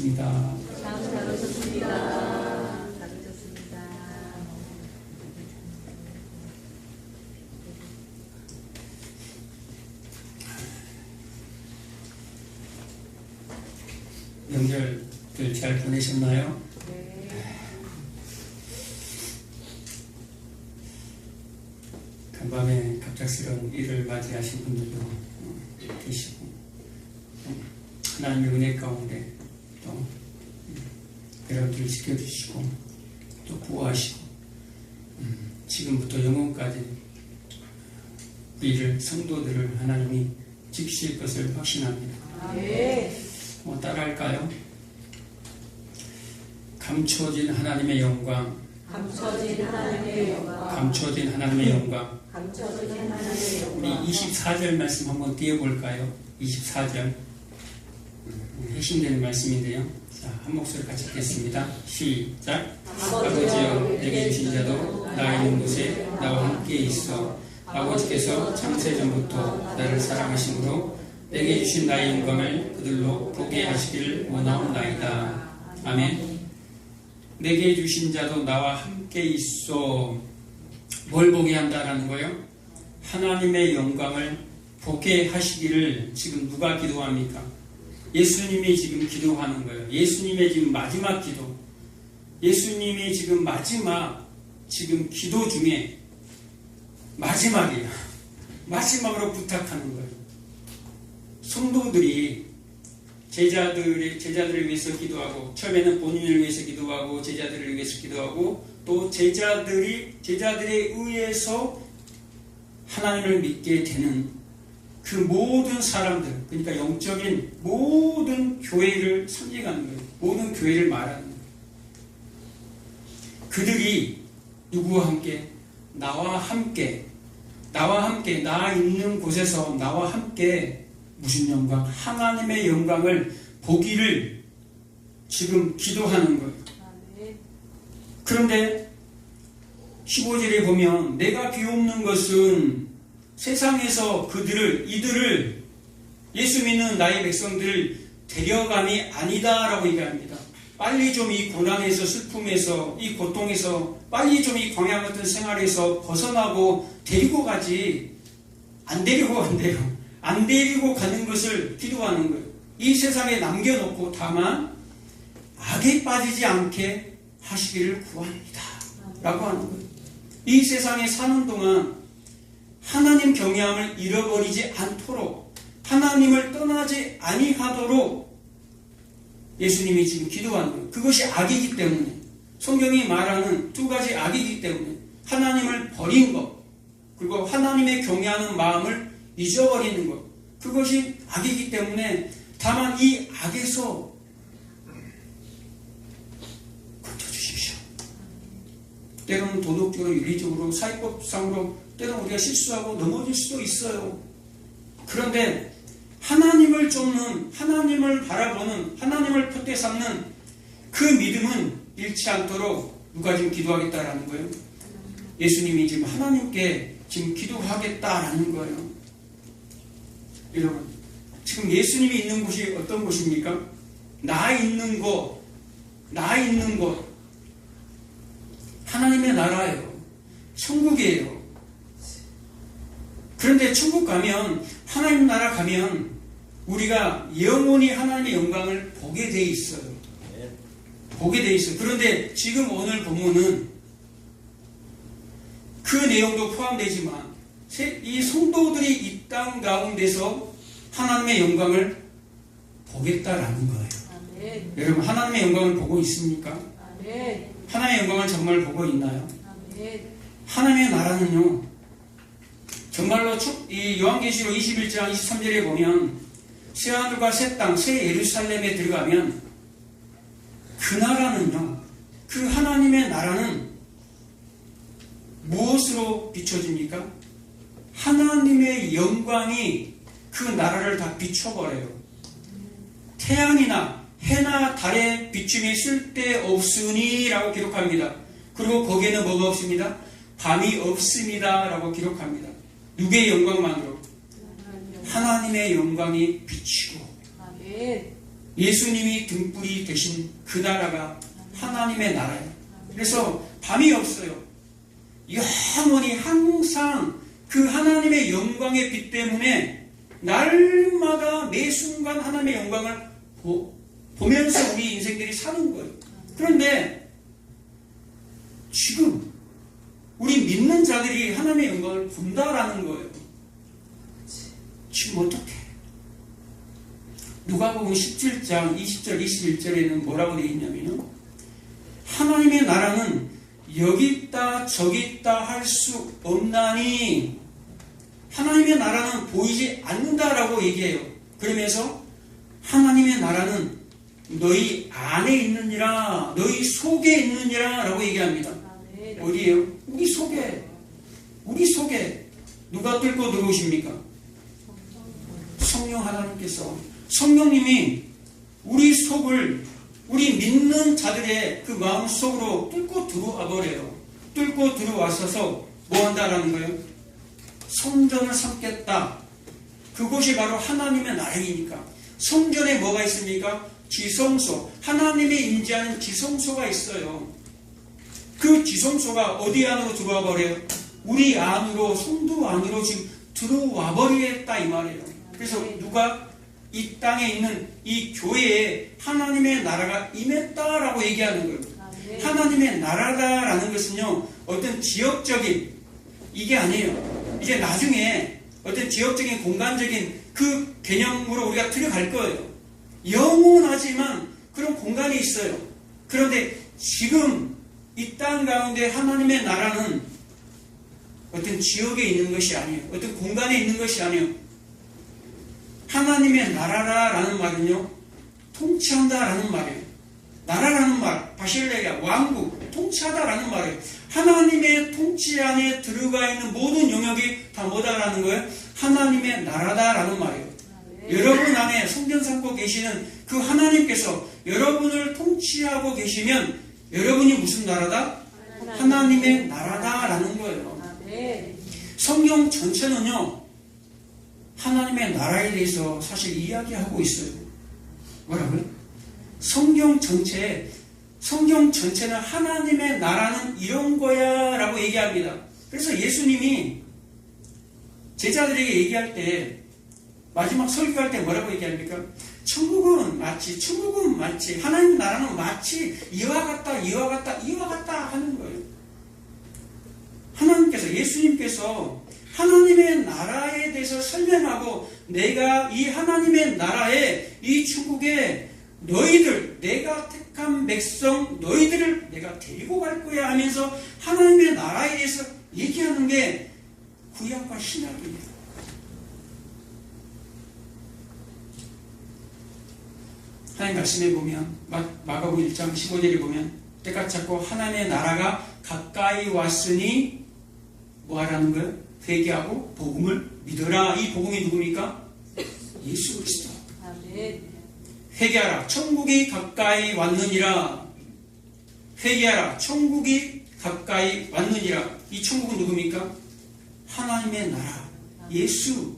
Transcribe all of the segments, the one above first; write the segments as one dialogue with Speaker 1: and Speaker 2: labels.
Speaker 1: 오셨습니다.
Speaker 2: 참 잘 오셨습니다. 잘 오셨습니다.
Speaker 1: 명절들 잘 보내셨나요?
Speaker 2: 네.
Speaker 1: 간밤에 갑작스러운 일을 맞이하신 분들도 계시고, 하나님의 은혜 가운데 또 여러분들을 지켜주시고 또 구하시고 지금부터 영원까지 우리를 성도들을 하나님이 지키실 것을 확신합니다.
Speaker 2: 네.
Speaker 1: 따라할까요? 감춰진 하나님의 영광,
Speaker 2: 감춰진 하나님의 영광,
Speaker 1: 감춰진 하나님의 영광.
Speaker 2: 감춰진 하나님의
Speaker 1: 우리
Speaker 2: 영광.
Speaker 1: 24절 말씀 한번 띄워볼까요? 24절 핵심되는 말씀인데요. 자, 한 목소리 같이 읽겠습니다. 시작. 아버지여, 내게 주신 자도 나 있는 곳에 나와 함께 있어. 아버지께서 창세전부터 나를 사랑하심으로 내게 주신 나의 영광을 그들로 보게 하시기를 원하옵나이다. 아멘. 내게 주신 자도 나와 함께 있어. 뭘 보게 한다라는 거예요? 하나님의 영광을 보게 하시기를 지금 누가 기도합니까? 예수님이 지금 기도하는 거예요. 예수님의 지금 마지막 기도. 예수님이 지금 마지막 기도 중에 마지막이에요. 마지막으로 부탁하는 거예요. 성도들이 제자들을 위해서 기도하고, 처음에는 본인을 위해서 기도하고, 제자들을 위해서 기도하고, 또 제자들에 의해서 하나님을 믿게 되는 그 모든 사람들, 그러니까 영적인 모든 교회를 상징하는 거예요. 모든 교회를 말하는 거예요. 그들이 누구와 함께? 나와 함께, 나 있는 곳에서 나와 함께 무슨 영광? 하나님의 영광을 보기를 지금 기도하는 거예요. 그런데 15절에 보면 내가 비옵는 것은 세상에서 이들을 예수 믿는 나의 백성들을 데려감이 아니다라고 얘기합니다. 빨리 좀 이 고난에서, 슬픔에서, 이 고통에서 빨리 좀 이 광야 같은 생활에서 벗어나고 데리고 가지, 안 데리고 간대요. 안 데리고 가는 것을 기도하는 거예요. 이 세상에 남겨놓고 다만 악에 빠지지 않게 하시기를 구합니다 라고 하는 거예요. 이 세상에 사는 동안 하나님 경외함을 잃어버리지 않도록, 하나님을 떠나지 아니하도록 예수님이 지금 기도하는 거예요. 그것이 악이기 때문에, 성경이 말하는 두 가지 악이기 때문에 하나님을 버린 것, 그리고 하나님의 경외하는 마음을 잊어버리는 것, 그것이 악이기 때문에 다만 이 악에서 건져주십시오. 때로는 도덕적으로, 윤리적으로, 사회법상으로 때로는 우리가 실수하고 넘어질 수도 있어요. 그런데 하나님을 쫓는, 하나님을 바라보는, 하나님을 표대 삼는 그 믿음은 잃지 않도록 누가 지금 기도하겠다라는 거예요? 예수님이 지금 하나님께 지금 기도하겠다라는 거예요. 여러분, 지금 예수님이 있는 곳이 어떤 곳입니까? 나 있는 곳, 하나님의 나라예요. 천국이에요. 그런데 천국 가면, 하나님 나라 가면 우리가 영원히 하나님의 영광을 보게 돼 있어요. 보게 돼 있어요. 그런데 지금 오늘 본문은 그 내용도 포함되지만 이 성도들이 이 땅 가운데서 하나님의 영광을 보겠다라는 거예요.
Speaker 2: 아멘.
Speaker 1: 여러분, 하나님의 영광을 보고 있습니까?
Speaker 2: 아멘.
Speaker 1: 하나님의 영광을 정말 보고 있나요?
Speaker 2: 아멘.
Speaker 1: 하나님의 나라는요, 정말로 이 요한계시록 21장 23절에 보면 새하늘과 새 땅, 새 예루살렘에 들어가면 그 나라는요, 그 하나님의 나라는 무엇으로 비춰집니까? 하나님의 영광이 그 나라를 다 비춰버려요. 태양이나 해나 달의 비춤이 쓸데없으니 라고 기록합니다. 그리고 거기에는 뭐가 없습니다? 밤이 없습니다 라고 기록합니다. 누구의 영광만으로? 하나님의 영광이 비치고.
Speaker 2: 아멘.
Speaker 1: 예수님이 등불이 되신 그 나라가 하나님의 나라예요. 그래서 밤이 없어요. 영원히 항상 그 하나님의 영광의 빛 때문에 날마다 매 순간 하나님의 영광을 보면서 우리 인생들이 사는 거예요. 그런데 지금 우리 믿는 자들이 하나님의 영광을 본다라는 거예요. 지금 어떻게? 누가복음 17장 20절 21절에는 뭐라고 되어 있냐면요, 하나님의 나라는 여기 있다 저기 있다 할 수 없나니 하나님의 나라는 보이지 않는다라고 얘기해요. 그러면서 하나님의 나라는 너희 안에 있느니라, 너희 속에 있느니라 라고 얘기합니다. 어디에요? 우리 속에. 우리 속에. 누가 뚫고 들어오십니까? 성령 하나님께서, 성령님이 우리 속을, 우리 믿는 자들의 그 마음 속으로 뚫고 들어와 버려요. 뚫고 들어와서서 뭐 한다라는 거예요? 성전을 삼겠다. 그곳이 바로 하나님의 나라이니까. 성전에 뭐가 있습니까? 지성소. 하나님이 임재하는 지성소가 있어요. 그 지성소가 어디 안으로 들어와 버려요? 우리 안으로, 성도 안으로 지금 들어와 버리겠다 이 말이에요. 그래서 누가 이 땅에 있는 이 교회에 하나님의 나라가 임했다라고 얘기하는 거예요. 하나님의 나라다라는 것은요, 어떤 지역적인 이게 아니에요. 이제 나중에 어떤 지역적인 공간적인 그 개념으로 우리가 들어갈 거예요. 영원하지만 그런 공간이 있어요. 그런데 지금 이 땅 가운데 하나님의 나라는 어떤 지역에 있는 것이 아니에요. 어떤 공간에 있는 것이 아니에요. 하나님의 나라라는 말은요, 통치한다라는 말이에요. 나라라는 말, 바실레야, 왕국, 통치하다라는 말이에요. 하나님의 통치 안에 들어가 있는 모든 영역이 다 뭐다라는 거예요? 하나님의 나라다라는 말이에요. 여러분 안에 성전 삼고 계시는 그 하나님께서 여러분을 통치하고 계시면 여러분이 무슨 나라다? 하나님의 나라다라는 거예요. 성경 전체는요, 하나님의 나라에 대해서 사실 이야기하고 있어요. 뭐라고요? 성경 전체는 하나님의 나라는 이런 거야 라고 얘기합니다. 그래서 예수님이 제자들에게 얘기할 때, 마지막 설교할 때 뭐라고 얘기합니까? 천국은 마치 하나님 나라는 마치 이와 같다 하는 거예요. 하나님께서, 예수님께서 하나님의 나라에 대해서 설명하고, 내가 이 하나님의 나라에, 이 천국에 너희들, 내가 택한 백성 너희들을 내가 데리고 갈 거야 하면서 하나님의 나라에 대해서 얘기하는 게 구약과 신약입니다. 하나님 말씀에 보면, 마가복음 1장 15절에 보면, 때가 찼고 하나님의 나라가 가까이 왔으니 뭐 하라는 거예요? 회개하고 복음을 믿어라. 이 복음이 누굽니까? 예수 그리스도. 회개하라, 천국이 가까이 왔느니라. 회개하라, 천국이 가까이 왔느니라. 이 천국은 누굽니까? 하나님의 나라, 예수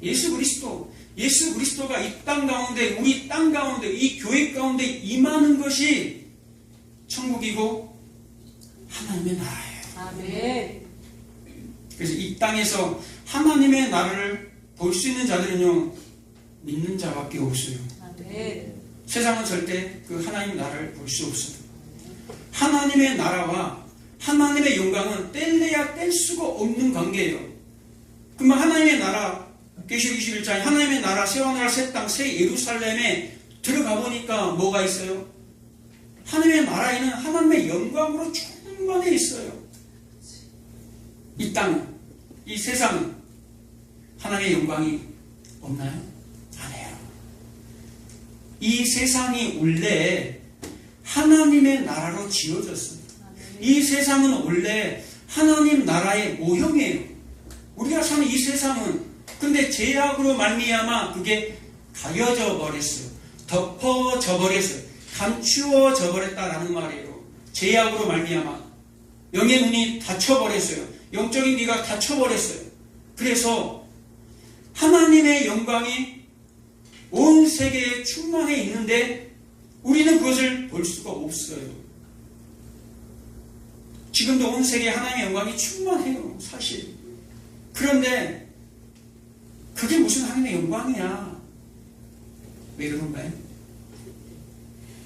Speaker 1: 그리스도. 예수 그리스도가 이 땅 가운데, 우리 땅 가운데, 이 교회 가운데 임하는 것이 천국이고 하나님의 나라예요. 그래서 이 땅에서 하나님의 나라를 볼 수 있는 자들은요, 믿는 자밖에 없어요. 세상은 절대 그 하나님의 나라를 볼 수 없어요. 하나님의 나라와 하나님의 영광은 뗄래야 뗄 수가 없는 관계예요. 그러면 하나님의 나라, 계시록 21장에 하나님의 나라, 새하늘 새 땅, 새 예루살렘에 들어가 보니까 뭐가 있어요? 하나님의 나라에는 하나님의 영광으로 충만해 있어요. 이 땅은, 이 세상은 하나님의 영광이 없나요? 아니에요. 이 세상이 원래 하나님의 나라로 지어졌습니다. 이 세상은 원래 하나님 나라의 모형이에요. 우리가 사는 이 세상은, 근데 죄악으로 말미암아 그게 가려져 버렸어요. 덮어져 버렸어요. 감추어져 버렸다라는 말이에요. 죄악으로 말미암아 영의 눈이 닫혀버렸어요. 영적인 귀가 닫혀버렸어요. 그래서 하나님의 영광이 온 세계에 충만해 있는데 우리는 그것을 볼 수가 없어요. 지금도 온 세계에 하나님의 영광이 충만해요, 사실. 그런데 그게 무슨 하나님의 영광이야? 왜 그런가요?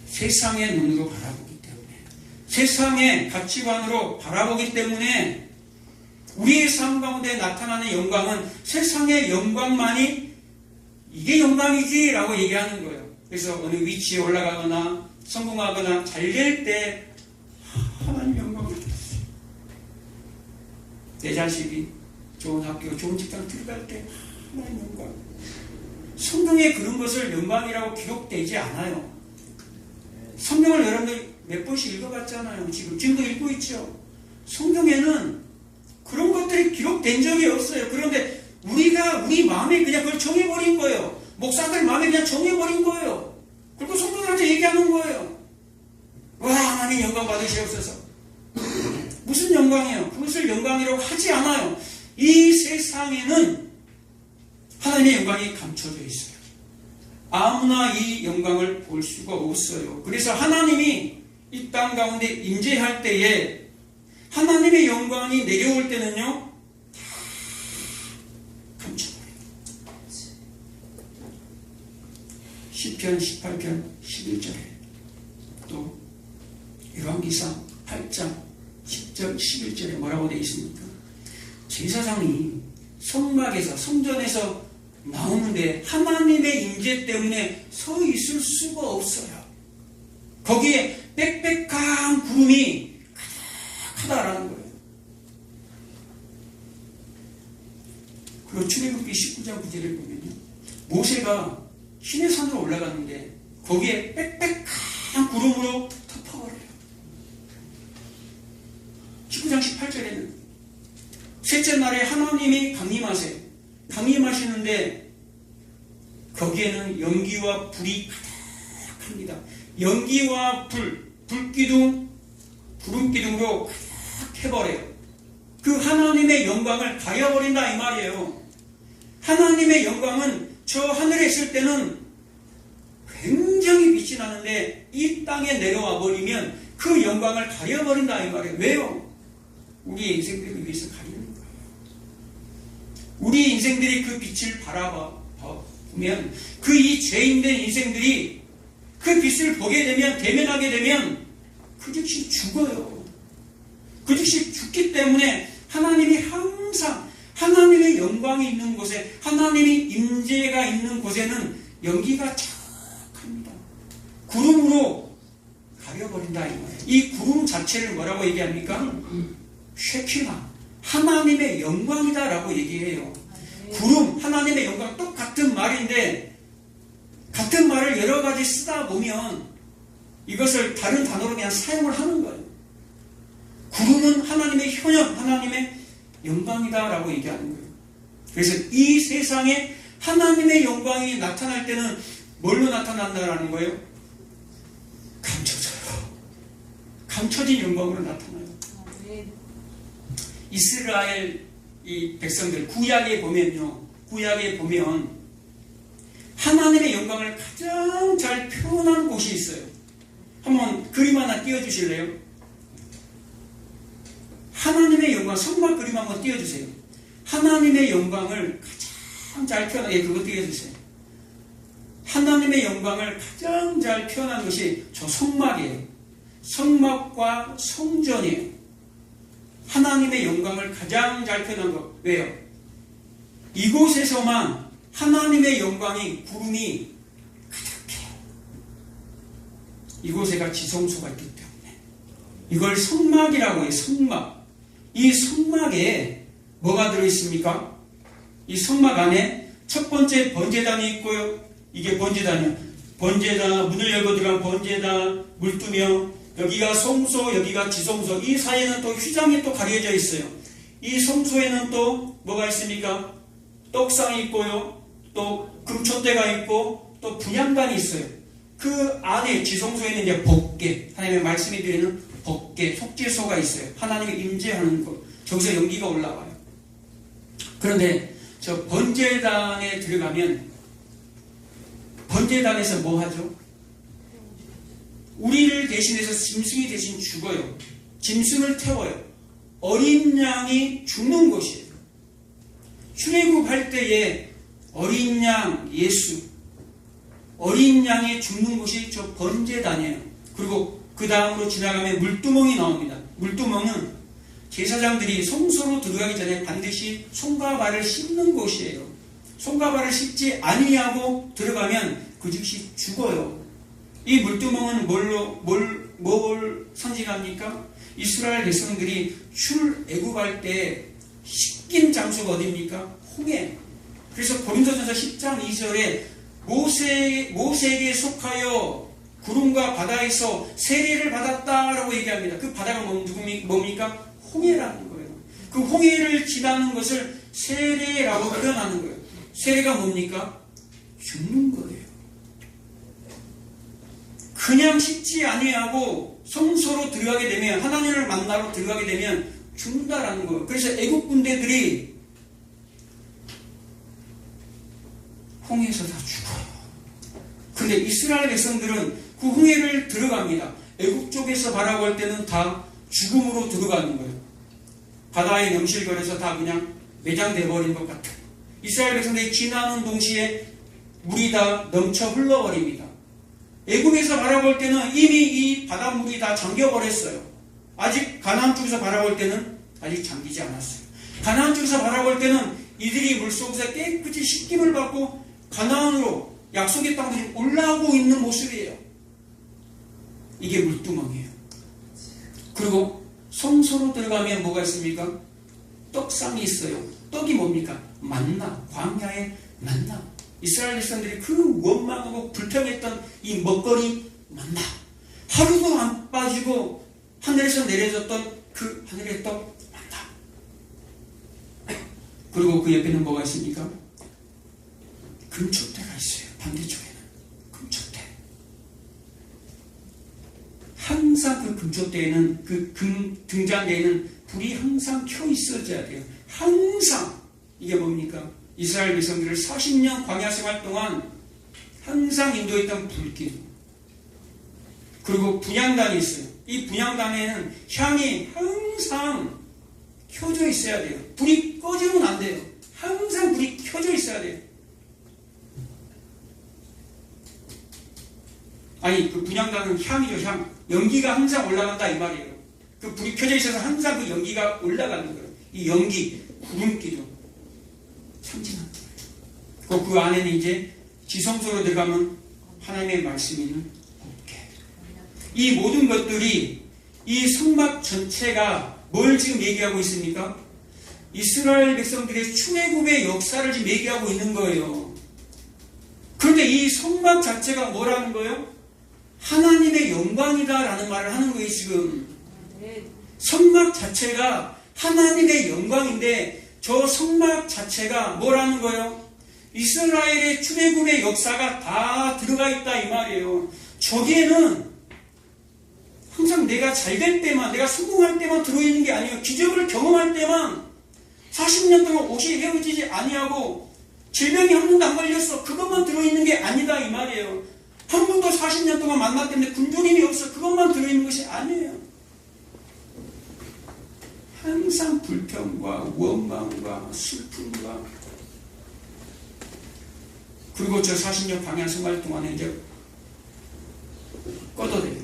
Speaker 1: 세상의 눈으로 바라보기 때문에, 세상의 가치관으로 바라보기 때문에 우리의 삶 가운데 나타나는 영광은 세상의 영광만이 이게 영광이지 라고 얘기하는 거예요. 그래서 어느 위치에 올라가거나 성공하거나 잘 될 때 하나님 영광을 받았어요. 내 자식이 좋은 학교, 좋은 직장 들어갈 때 하나님 영광. 성경에 그런 것을 영광이라고 기록되지 않아요. 성경을 여러분들 몇 번씩 읽어봤잖아요. 지금도 읽고 있죠. 성경에는 그런 것들이 기록된 적이 없어요. 그런데 우리가 우리 마음에 그냥 그걸 정해버린 거예요. 목사들 마음에 그냥 정해버린 거예요. 그리고 성도들한테 얘기하는 거예요. 와, 하나님 영광 받으시옵소서. 무슨 영광이에요? 그것을 영광이라고 하지 않아요. 이 세상에는 하나님의 영광이 감춰져 있어요. 아무나 이 영광을 볼 수가 없어요. 그래서 하나님이 이 땅 가운데 임재할 때에 하나님의 영광이 내려올 때는요, 다 감춰버려요. 시편 18편 11절에 또 열왕기상 8장 10절 11절에 뭐라고 되어 있습니까? 제사장이 성막에서 성전에서 나오는데 하나님의 임재 때문에 서 있을 수가 없어요. 거기에 빽빽한 구름이 가득하다라는 거예요. 그리고 출애굽기 19장 9절을 보면요, 모세가 신의 산으로 올라갔는데 거기에 빽빽한 구름으로 덮어버려요. 19장 18절에는 셋째 날에 하나님이 강림하시는데 거기에는 연기와 불이 가득합니다. 연기와 불기둥, 구름기둥으로 가득 해버려요. 그 하나님의 영광을 가려버린다 이 말이에요. 하나님의 영광은 저 하늘에 있을 때는 굉장히 빛이 나는데 이 땅에 내려와 버리면 그 영광을 가려버린다 이 말이에요. 왜요? 우리의 인생들을 위해서 가리는 거예요. 우리 인생들이 그 빛을 바라보면 그 이 죄인된 인생들이 그 빛을 보게 되면, 대면하게 되면 그 즉시 죽어요. 그 즉시 죽기 때문에 하나님이 항상 하나님의 영광이 있는 곳에, 하나님의 임재가 있는 곳에는 연기가 척합니다. 구름으로 가려버린다 이 말이에요. 이 구름 자체를 뭐라고 얘기합니까? 쉐키나, 하나님의 영광이다라고 얘기해요. 구름, 하나님의 영광, 똑같은 말인데 같은 말을 여러 가지 쓰다 보면 이것을 다른 단어로 그냥 사용을 하는 거예요. 구름은 하나님의 현현, 하나님의 영광이다라고 얘기하는 거예요. 그래서 이 세상에 하나님의 영광이 나타날 때는 뭘로 나타난다라는 거예요? 감춰져요. 감춰진 영광으로 나타나요. 이스라엘 이 백성들 구약에 보면요, 구약에 보면 하나님의 영광을 가장 잘 표현한 곳이 있어요. 한번 그림 하나 띄워주실래요? 하나님의 영광, 성막 그림 한번 띄워주세요. 하나님의 영광을 가장 잘 표현한, 그거 띄워주세요. 하나님의 영광을 가장 잘 표현한 것이 저 성막이에요. 성막과 성전이에요. 하나님의 영광을 가장 잘 표현한 것. 왜요? 이곳에서만 하나님의 영광이, 구름이 가득해요. 이곳에가 지성소가 있기 때문에. 이걸 성막이라고 해요. 성막. 이 성막에 뭐가 들어있습니까? 이 성막 안에 첫 번째 번제단이 있고요. 이게 번제단이요. 번제단, 문을 열고 들어간 번제단, 물두명, 여기가 성소, 여기가 지성소. 이 사이에는 또 휘장이 또 가려져 있어요. 이 성소에는 또 뭐가 있습니까? 떡상이 있고요. 또 금촛대가 있고 또 분향단이 있어요. 그 안에 지성소에는 이제 법궤, 하나님의 말씀이 드리는 법궤, 속죄소가 있어요. 하나님이 임재하는 곳. 저기서 연기가 올라와요. 그런데 저 번제단에 들어가면 번제단에서 뭐 하죠? 우리를 대신해서 짐승이 대신 죽어요. 짐승을 태워요. 어린 양이 죽는 것이에요. 출애굽할 때에 어린 양 예수, 어린 양이 죽는 곳이 저 번제단이에요. 그리고 그 다음으로 지나가면 물두멍이 나옵니다. 물두멍은 제사장들이 성소로 들어가기 전에 반드시 손과 발을 씻는 곳이에요. 손과 발을 씻지 아니하고 들어가면 그 즉시 죽어요. 이 물두멍은 뭘 상징합니까? 이스라엘 백성들이 출애굽할 때 씻긴 장소가 어디입니까? 홍해. 그래서 고린도전서 10장 2절에 모세에게 속하여 구름과 바다에서 세례를 받았다라고 얘기합니다. 그 바다가 뭡니까? 홍해라는 거예요. 그 홍해를 지나는 것을 세례라고 표현하는 거예요. 세례가 뭡니까? 죽는 거예요. 그냥 씻지 아니하고 성소로 들어가게 되면, 하나님을 만나러 들어가게 되면 죽는다라는 거예요. 그래서 애국 군대들이 홍해에서 다 죽어요. 근데 이스라엘 백성들은 그 홍해를 들어갑니다. 애국 쪽에서 바라볼 때는 다 죽음으로 들어가는 거예요. 바다에 넘실거려서 다 그냥 매장돼 버린 것 같아요. 이스라엘 백성들이 지나는 동시에 물이 다 넘쳐 흘러버립니다. 애굽에서 바라볼 때는 이미 이 바닷물이 다 잠겨버렸어요. 아직 가나안 쪽에서 바라볼 때는 아직 잠기지 않았어요. 가나안 쪽에서 바라볼 때는 이들이 물속에서 깨끗이 씻김을 받고 가나안으로 약속의 땅으로 올라오고 있는 모습이에요. 이게 물두멍이에요. 그리고 성소로 들어가면 뭐가 있습니까? 떡상이 있어요. 떡이 뭡니까? 만나, 광야의 만나. 이스라엘 백성들이 그 원망하고 불평했던 이 먹거리 만나. 하루도 안 빠지고 하늘에서 내려졌던 그 하늘의 떡 만나. 그리고 그 옆에는 뭐가 있습니까? 금촉대가 있어요. 반대쪽에는 금촉대. 항상 그 금촉대에는, 그 등잔대에는 불이 항상 켜 있어져야 돼요. 항상. 이게 뭡니까? 이스라엘 백성들을 40년 광야 생활 동안 항상 인도했던 불길. 그리고 분향단이 있어요. 이 분향단에는 향이 항상 켜져 있어야 돼요. 불이 꺼지면 안 돼요. 항상 불이 켜져 있어야 돼요. 아니, 그 분향단은 향이죠, 향. 연기가 항상 올라간다 이 말이에요. 그 불이 켜져 있어서 항상 그 연기가 올라가는 거예요. 이 연기, 구름기죠. 참진한 거예요. 그 안에는 이제 지성소로 들어가면 하나님의 말씀이 있는 공개. 이 모든 것들이, 이 성막 전체가 뭘 지금 얘기하고 있습니까? 이스라엘 백성들의 출애굽의 역사를 지금 얘기하고 있는 거예요. 그런데 이 성막 자체가 뭐라는 거예요? 하나님의 영광이다라는 말을 하는 거예요, 지금. 성막 자체가 하나님의 영광인데, 저 성막 자체가 뭐라는 거예요? 이스라엘의 출애굽의 역사가 다 들어가 있다 이 말이에요. 저기에는 항상 내가 잘될 때만, 내가 성공할 때만 들어있는 게 아니에요. 기적을 경험할 때만 40년 동안 옷이 헤어지지 아니하고 질병이 한 번도 안 걸렸어. 그것만 들어있는 게 아니다 이 말이에요. 한 번도 40년 동안 만났는데 굶주림이 없어. 그것만 들어있는 것이 아니에요. 항상 불평과 원망과 슬픔과, 그리고 저 40년 광야 생활 동안에 이제 꺼도돼요.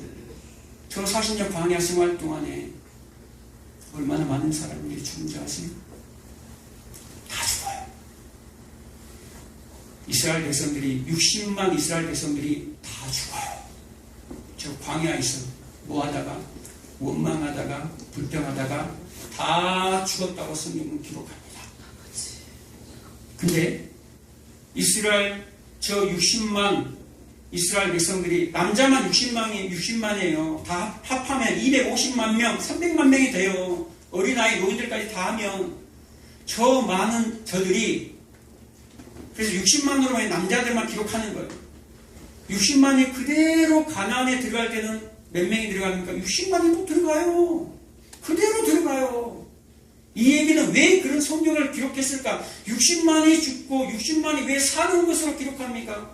Speaker 1: 저 40년 광야 생활 동안에 얼마나 많은 사람들이 죽는지 아세요? 다 죽어요. 이스라엘 백성들이, 60만 이스라엘 백성들이 다 죽어요. 저 광야에서 뭐 하다가, 원망하다가, 불평하다가 다 죽었다고 성경은 기록합니다. 근데 이스라엘 저 60만 이스라엘 백성들이, 남자만 60만이에요. 다 합하면 250만 명, 300만 명이 돼요. 어린아이, 노인들까지 다 하면 저 많은 저들이, 그래서 60만으로 남자들만 기록하는 거예요. 60만이 그대로 가나안에 들어갈 때는 몇 명이 들어갑니까? 60만이 또 들어가요. 그대로 들어가요. 이 얘기는 왜 그런 성경을 기록했을까? 60만이 죽고 60만이 왜 사는 것으로 기록합니까?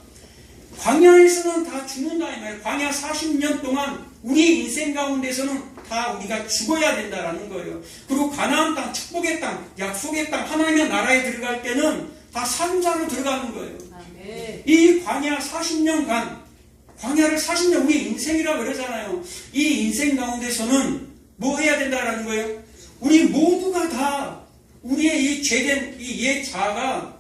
Speaker 1: 광야에서는 다 죽는다 이 말이에요. 광야 40년 동안 우리 인생 가운데서는 다 우리가 죽어야 된다라는 거예요. 그리고 가나안 땅, 축복의 땅, 약속의 땅, 하나님의 나라에 들어갈 때는 다 산자로 들어가는 거예요.
Speaker 2: 아멘.
Speaker 1: 이 광야 40년간, 광야를 40년 우리 인생이라 그러잖아요. 이 인생 가운데서는 뭐 해야 된다라는 거예요? 우리 모두가 다 우리의 이 죄된 이 옛 자아가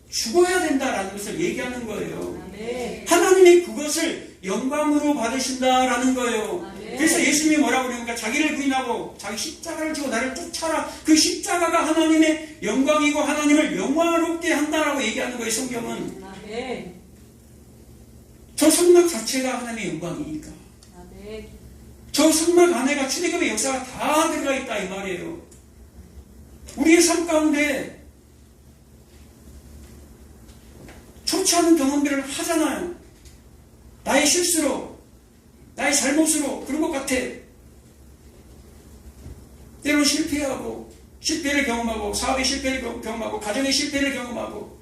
Speaker 1: 죽어야 된다라는 것을 얘기하는 거예요.
Speaker 2: 아멘.
Speaker 1: 하나님이 그것을 영광으로 받으신다라는 거예요.
Speaker 2: 아멘.
Speaker 1: 그래서 예수님이 뭐라고 그러니까 자기를 부인하고 자기 십자가를 지고 나를 쫓아라. 그 십자가가 하나님의 영광이고 하나님을 영광롭게 한다라고 얘기하는 거예요. 성경은.
Speaker 2: 아멘.
Speaker 1: 저 성막 자체가 하나님의 영광이니까.
Speaker 2: 아멘.
Speaker 1: 저 성막 안에가 출애굽의 역사가 다 들어가 있다 이 말이에요. 우리의 삶 가운데 좋지 않은 경험들을 하잖아요. 나의 실수로, 나의 잘못으로 그런 것 같아. 때로 실패하고, 실패를 경험하고, 사업의 실패를 경험하고, 가정의 실패를 경험하고,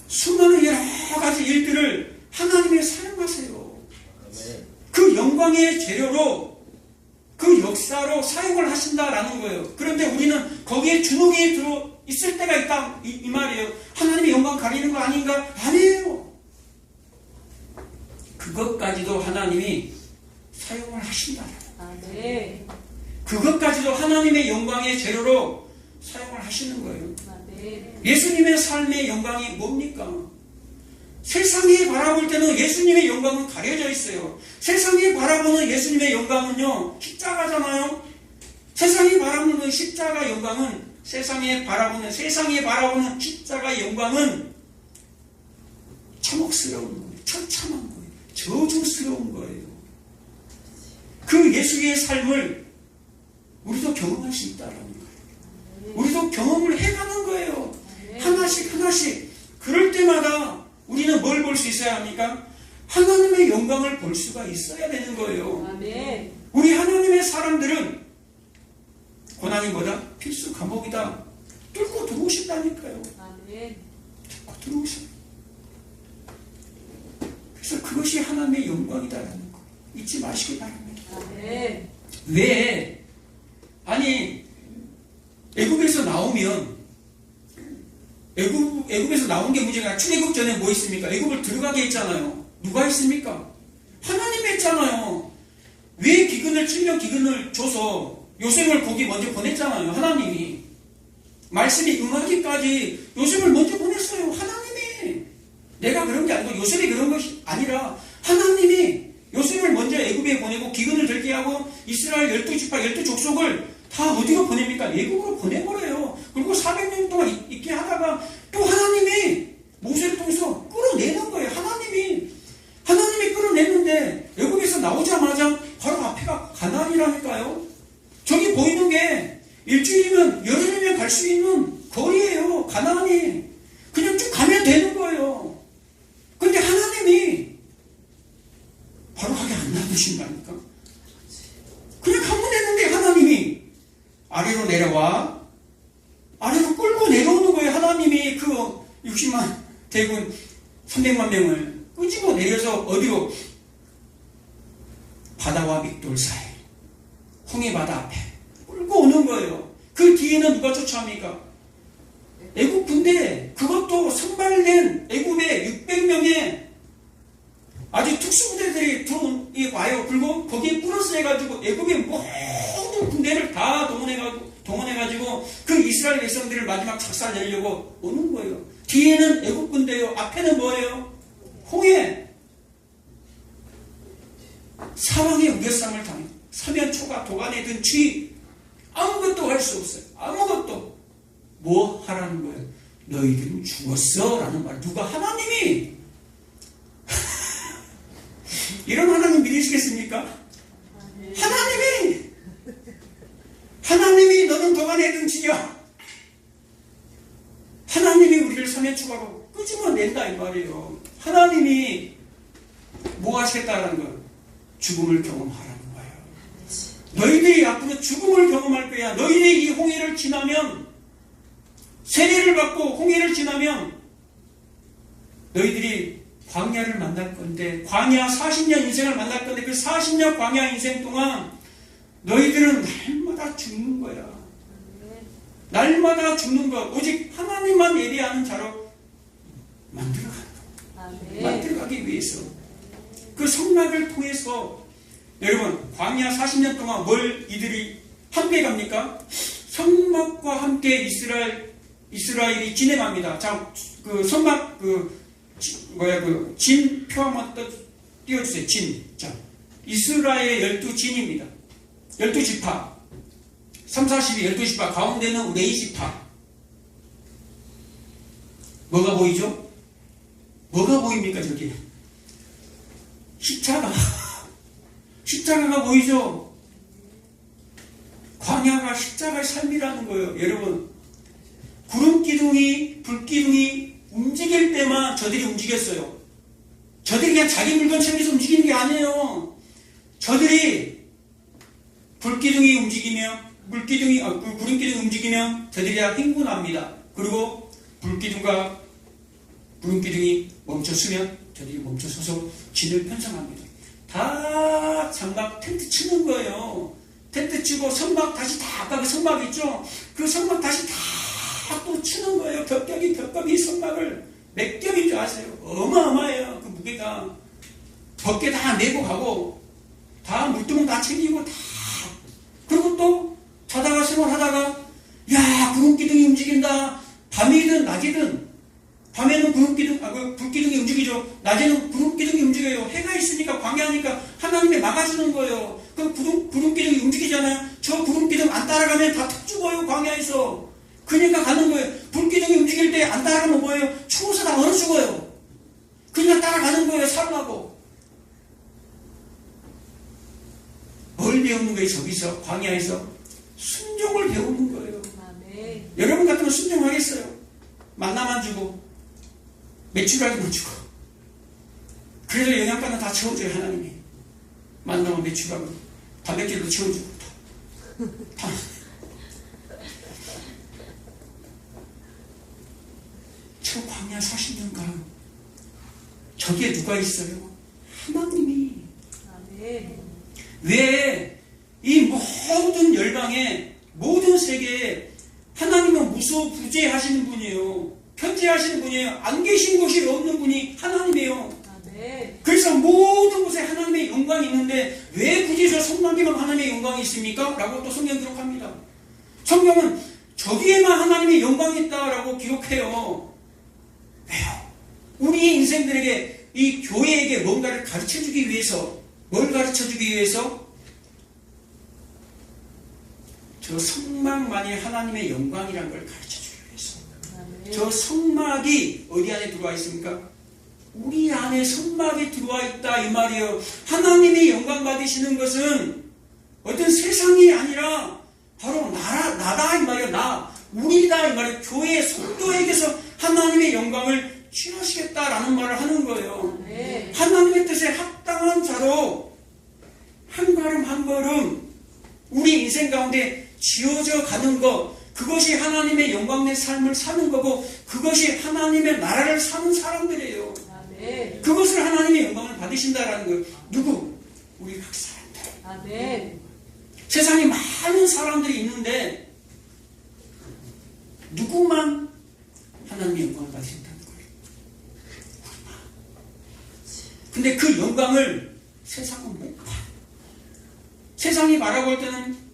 Speaker 1: 수많은 여러 가지 일들을 하나님이 사용하세요. 그 영광의 재료로, 그 역사로 사용을 하신다라는 거예요. 그런데 우리는 거기에 주눅이 들어 있을 때가 있다 이 말이에요. 하나님의 영광 가리는 거 아닌가? 아니에요. 그것까지도 하나님이 사용을 하신다.
Speaker 2: 아멘.
Speaker 1: 그것까지도 하나님의 영광의 재료로 사용을 하시는 거예요.
Speaker 2: 아멘.
Speaker 1: 예수님의 삶의 영광이 뭡니까? 세상이 바라볼 때는 예수님의 영광은 가려져 있어요. 세상이 바라보는 예수님의 영광은요, 십자가잖아요. 세상이 바라보는 십자가 영광은 세상이 바라보는 십자가 영광은 참혹스러운 거예요. 처참한 거예요. 저주스러운 거예요. 그 예수의 삶을 우리도 경험할 수 있다라는 거예요. 우리도 경험을 해가는 거예요. 하나씩 하나씩. 그럴 때마다 우리는 뭘 볼 수 있어야 합니까? 하나님의 영광을 볼 수가 있어야 되는 거예요.
Speaker 2: 아멘.
Speaker 1: 우리 하나님의 사람들은 고난이 뭐다? 필수 과목이다. 뚫고 들어오신다니까요.
Speaker 2: 아멘.
Speaker 1: 뚫고 들어오셔. 그래서 그것이 하나님의 영광이다라는 거 잊지 마시기 바랍니다.
Speaker 2: 아멘.
Speaker 1: 왜? 아니 애굽에서 나오면 애굽에서 나온 게 문제가 아니라 출애굽 전에 뭐 있습니까? 애굽을 들어가게 했잖아요. 누가 했습니까? 하나님이 했잖아요. 왜 기근을 7년 기근을 줘서 요셉을 거기 먼저 보냈잖아요. 하나님이. 말씀이 응하기까지 요셉을 먼저 보냈어요. 하나님이. 내가 그런 게 아니고 요셉이 그런 것이 아니라 하나님이 요셉을 먼저 애굽에 보내고 기근을 들게 하고 이스라엘 12지파 12족속을 다 어디로 보냅니까? 애굽으로 보내버려요. 그리고 400년 동안 있게 하다가 또 하나님이 모세를 통해서 끌어내는 거예요. 하나님이 끌어냈는데 애굽에서 나오자마자 바로 앞에가 가나안이라니까요. 저기 보이는 게 일주일이면 여름이면 갈 수 있는 거리예요. 가나안이. 그냥 쭉 가면 되는 거예요. 근데 하나님이 바로 가게 안 놔두신다니까. 그냥 가면 되는데 하나님이 아래로 내려와. 아래로 끌고 내려오는 거예요. 하나님이 그 60만 대군 300만 명을 끄집어 내려서 어디로? 바다와 믹돌 사이 홍해바다 앞에 끌고 오는 거예요. 그 뒤에는 누가 쫓아옵니까? 애굽 군대. 그것도 선발된 애굽의 600명의 아주 특수부대들이 와요. 그리고 거기에 플러스 해가지고 애굽의 모든 군대를 다 동원해가지고 그 이스라엘 백성들을 마지막 작살내려고 오는 거예요. 뒤에는 애굽 군대요. 앞에는 뭐예요? 홍해. 사망의 우겨쌈을 당해. 사면초가 도간에 든 쥐. 아무것도 할 수 없어요. 아무것도. 뭐 하라는 거예요? 너희들은 죽었어 라는 말. 누가? 하나님이. 이런 하나님 믿으시겠습니까? 하나님이 너는 도간에 든 쥐야. 하나님이 우리를 사면초가로 끄집어낸다 이 말이에요. 하나님이 뭐 하시겠다라는 거예요? 죽음을 경험하라는 거예요. 너희들이 앞으로 죽음을 경험할 거야. 너희들이 이 홍해를 지나면, 세례를 받고 홍해를 지나면 너희들이 광야를 만날 건데, 광야 40년 인생을 만날 건데, 그 40년 광야 인생 동안 너희들은 날마다 죽는 거야. 날마다 죽는 것. 오직 하나님만 예배하는 자로 만들어가기 위해서. 그 성막을 통해서 여러분, 광야 40년 동안 뭘 이들이 함께 갑니까? 성막과 함께 이스라엘이 지내갑니다. 자, 그 성막 진 표 한번 띄워주세요. 진. 자, 이스라엘의 12진입니다. 12지파. 3, 42, 12지파. 가운데는 레위지파. 뭐가 보이죠? 뭐가 보입니까, 저기? 십자가가 보이죠? 광야가 십자가의 삶이라는 거예요. 여러분, 구름기둥이, 불기둥이 움직일 때만 저들이 움직였어요. 저들이 그냥 자기 물건 챙겨서 움직이는 게 아니에요. 저들이 불기둥이 움직이면, 구름기둥이 움직이면 저들이 다 흥분합니다. 그리고 구름기둥이 멈췄으면 저들이 멈춰서서 진을 편성합니다. 다 장막 텐트 치는 거예요. 텐트 치고 선막 다시 다, 아까 그 선막 있죠? 그 선막 다시 다 또 치는 거예요. 겹겹이 선막을 몇 겹인 줄 아세요? 어마어마해요. 그 무게가. 벗게 다 메고 가고, 다 물두멍 다 챙기고, 다. 그리고 또 자다가 생활하다가, 야, 구름기둥이 움직인다. 밤이든 낮이든, 밤에는 불기둥이 움직이죠. 낮에는 구름기둥이 움직여요. 해가 있으니까, 광야니까 하나님이 막아주는 거예요. 그럼 구름기둥이 움직이잖아요. 저 구름기둥 안 따라가면 다 턱 죽어요, 광야에서. 그러니까 가는 거예요. 불기둥이 움직일 때 안 따라가면 뭐예요? 추워서 다 얼어 죽어요. 그러니까 따라가는 거예요, 살라고. 뭘 배우는 거예요, 저기서, 광야에서? 순종을 배우는 거예요.
Speaker 2: 아멘.
Speaker 1: 여러분 같으면 순종하겠어요? 만나만 주고, 매출하기만 주고. 그래서 영양가는 다 채워줘요, 하나님이. 만나면 매출하고, 단백질도 채워주고, 다. 저 광야 40년간 저기에 누가 있어요? 하나님이.
Speaker 2: 아멘.
Speaker 1: 왜 이 모든 열방에, 모든 세계에 하나님은 무소부재하시는 분이에요. 편재하시는 분이에요. 안 계신 곳이 없는 분이 하나님이에요.
Speaker 2: 아멘.
Speaker 1: 그래서 모든 곳에 하나님의 영광이 있는데 왜 굳이 저 성막에만 하나님의 영광이 있습니까? 라고 또 성경 기록합니다. 성경은 저기에만 하나님의 영광이 있다라고 기록해요. 왜요? 우리 인생들에게, 이 교회에게 뭔가를 가르쳐주기 위해서, 뭘 가르쳐주기 위해서? 저 성막만이 하나님의 영광이라는 걸 가르쳐주기 위해서.
Speaker 2: 아멘.
Speaker 1: 저 성막이 어디 안에 들어와 있습니까? 우리 안에 성막이 들어와 있다 이 말이에요. 하나님의 영광 받으시는 것은 어떤 세상이 아니라 바로 나다 이 말이에요. 우리다 이 말이에요. 교회의 성도에게서 하나님의 영광을 취하시겠다라는 말을 하는 거예요.
Speaker 2: 네.
Speaker 1: 하나님의 뜻에 합당한 자로 한 걸음 한 걸음 우리 인생 가운데 지어져 가는 것, 그것이 하나님의 영광의 삶을 사는 거고, 그것이 하나님의 나라를 사는 사람들이에요.
Speaker 2: 아멘.
Speaker 1: 그것을 하나님의 영광을 받으신다라는 거예요. 누구? 우리 각 사람들.
Speaker 2: 아멘.
Speaker 1: 세상에 많은 사람들이 있는데 누구만 하나님의 영광을 받으신다는 거예요. 우리만. 근데 그 영광을 세상은 못 봐. 세상이 바라볼 때는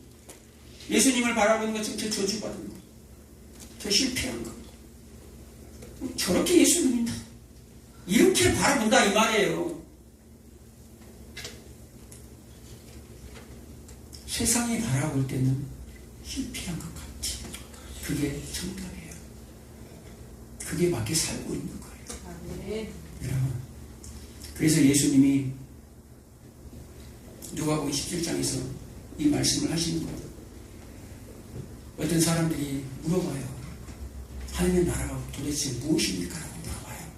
Speaker 1: 예수님을 바라보는 것은 저 저주받은 거, 저 실패한 거, 저렇게 예수 믿는다, 이렇게 바라본다 이 말이에요. 세상이 바라볼 때는 실패한 것 같지. 그게 정답이에요. 그게 맞게 살고 있는 거예요.
Speaker 2: 아멘.
Speaker 1: 여러분, 그래서 예수님이 누가복음 17장에서 이 말씀을 하시는 거예요. 어떤 사람들이 물어봐요. 하나님의 나라가 도대체 무엇입니까? 라고 물어봐요.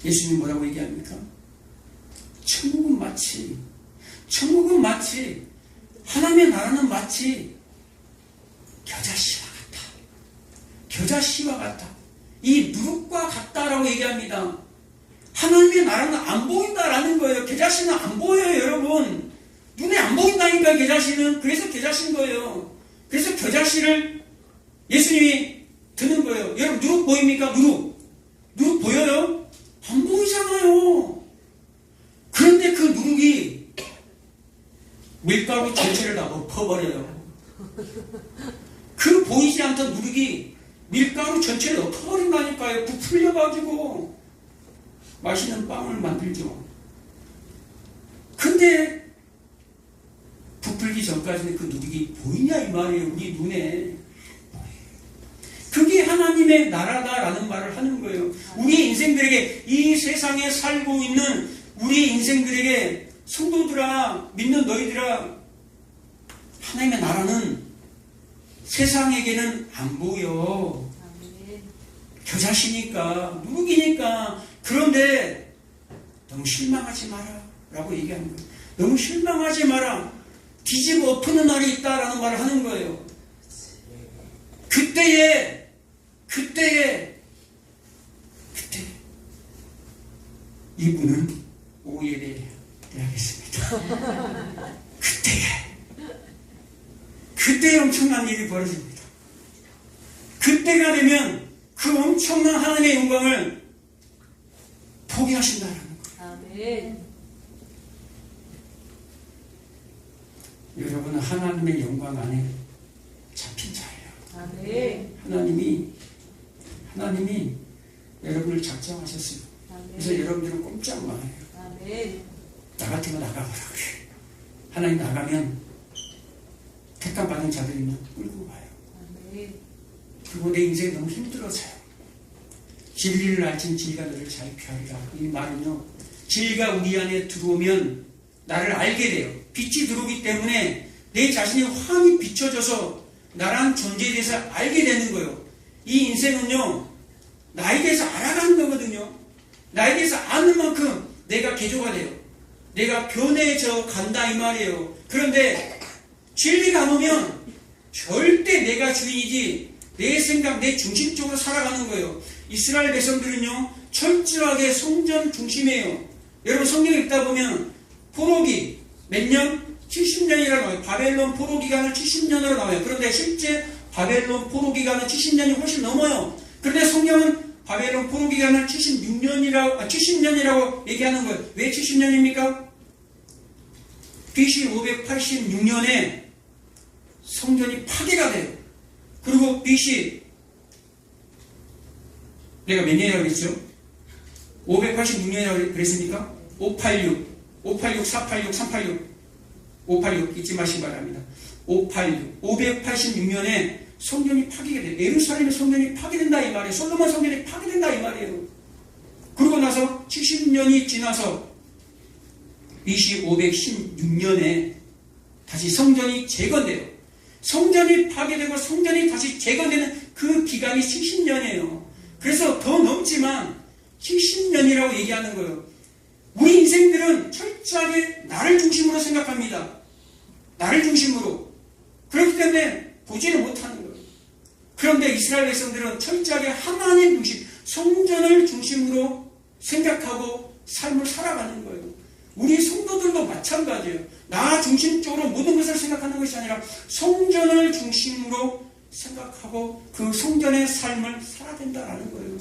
Speaker 1: 예수님이 뭐라고 얘기합니까? 천국은 마치 하나님의 나라는 마치 겨자씨와 같다. 이 누룩과 같다라고 얘기합니다. 하나님의 나라는 안 보인다라는 거예요. 계자신은 안 보여요, 여러분. 눈에 안 보인다니까, 계자신은. 그래서 계자신 거예요. 그래서 겨자씨를 예수님이 드는 거예요. 여러분, 누룩 보입니까? 누룩 보여요? 안 보이잖아요. 그런데 그 누룩이 밀가루 전체를 다 엎어버려요. 그 보이지 않던 누룩이 밀가루 전체를 엎어버린다니까요. 부풀려가지고 맛있는 빵을 만들죠. 근데 부풀기 전까지는 그 누룩이 보이냐 이 말이에요. 우리 눈에. 그게 하나님의 나라다라는 말을 하는 거예요. 우리 인생들에게, 이 세상에 살고 있는 우리 인생들에게, 성도들아, 믿는 너희들아, 하나님의 나라는 세상에게는 안 보여. 겨자씨니까, 누룩이니까. 그런데 너무 실망하지 마라 라고 얘기하는 거예요. 너무 실망하지 마라. 뒤집어 엎는 날이 있다라는 말을 하는 거예요. 그때 이분은 오해하겠습니다. 그때 엄청난 일이 벌어집니다. 그때가 되면 그 엄청난 하나님의 영광을 포기하신다는 거예요.
Speaker 2: 아멘.
Speaker 1: 여러분은 하나님의 영광 안에 잡힌 자예요.
Speaker 2: 아멘.
Speaker 1: 하나님이 여러분을 작정하셨어요. 그래서 여러분들은 꼼짝 마요.
Speaker 2: 아멘.
Speaker 1: 나 같으면 나가보라 그래. 하나님 나가면 택감받은 자들이면 끌고 가요.
Speaker 2: 아멘.
Speaker 1: 그리고 내 인생이 너무 힘들어서요. 진리를 알진 진리가 너를 자유케 하리라. 이 말은요, 진리가 우리 안에 들어오면 나를 알게 돼요. 빛이 들어오기 때문에 내 자신이 환히 비춰져서 나란 존재에 대해서 알게 되는 거예요. 이 인생은요, 나에 대해서 알아가는 거거든요. 나에 대해서 아는 만큼 내가 개조가 돼요. 내가 변해져 간다 이 말이에요. 그런데 진리가 안 오면 절대 내가 주인이지 내 생각, 내 중심적으로 살아가는 거예요. 이스라엘 백성들은요, 철저하게 성전 중심이에요. 여러분 성경 읽다 보면 포로기 몇 년? 70년이라고 나와요. 바벨론 포로 기간을 70년으로 나와요. 그런데 실제 바벨론 포로 기간은 70년이 훨씬 넘어요. 그런데 성경은 바벨론 포로 기간을 70년이라고 얘기하는 거예요. 왜 70년입니까? BC 586년에 성전이 파괴가 돼요. 그리고 BC 내가 몇 년이라고 그랬죠? 586년이라고 그랬습니까? 586, 486, 386 586 잊지 마시기 바랍니다. 586년에 성전이 파괴가 돼요. 예루살렘의 성전이 파괴된다 이 말이에요. 솔로몬 성전이 파괴된다 이 말이에요. 그러고 나서 70년이 지나서 BC 516년에 다시 성전이 재건돼요. 성전이 파괴되고 성전이 다시 재건되는 그 기간이 70년이에요. 그래서 더 넘지만 70년이라고 얘기하는 거예요. 우리 인생들은 철저하게 나를 중심으로 생각합니다. 나를 중심으로. 그렇기 때문에 보지를 못하는 거예요. 그런데 이스라엘 백성들은 철저하게 하나님 중심, 성전을 중심으로 생각하고 삶을 살아가는 거예요. 우리 성도들도 마찬가지예요. 나 중심적으로 모든 것을 생각하는 것이 아니라 성전을 중심으로 생각하고 그 성전의 삶을 살아야 된다는 거예요.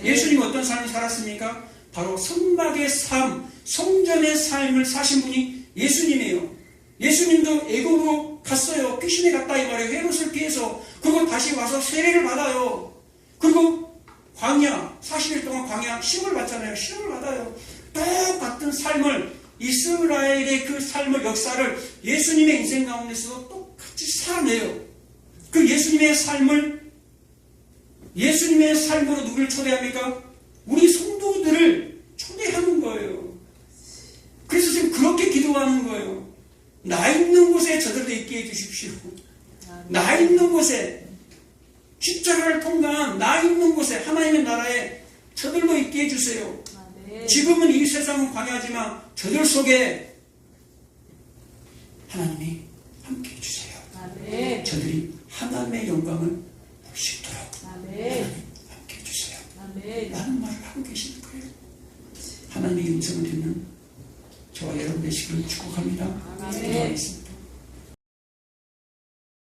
Speaker 1: 예수님 어떤 삶을 살았습니까? 바로 성막의 삶, 성전의 삶을 사신 분이 예수님이에요. 예수님도 애굽으로 갔어요. 피신에 갔다 이 말이에요. 헤롯을 피해서. 그리고 다시 와서 세례를 받아요. 그리고 광야, 40일 동안 광야 시험을 받잖아요. 시험을 받아요. 똑같은 삶을, 이스라엘의 그 삶을, 역사를 예수님의 인생 가운데서도 똑같이 살아내요. 그 예수님의 삶으로 누구를 초대합니까? 우리 성도들을 초대하는 거예요. 그래서 지금 그렇게 기도하는 거예요. 나 있는 곳에 저들도 있게 해주십시오. 나 있는 곳에, 십자가를 통과한 나 있는 곳에, 하나님의 나라에 저들도 있게 해주세요. 지금은 이 세상은 광야지만 저들 속에 하나님이 함께 해주세요. 저들이 하나님의 영광을 볼 수 있도록 하나님 함께 해주세요.
Speaker 2: 아멘.
Speaker 1: 라는 말을 하고 계시는 거예요. 하나님의 음성을 듣는 저와 여러분 되시기를 축복합니다.
Speaker 2: 아멘.
Speaker 1: 기도하겠습니다.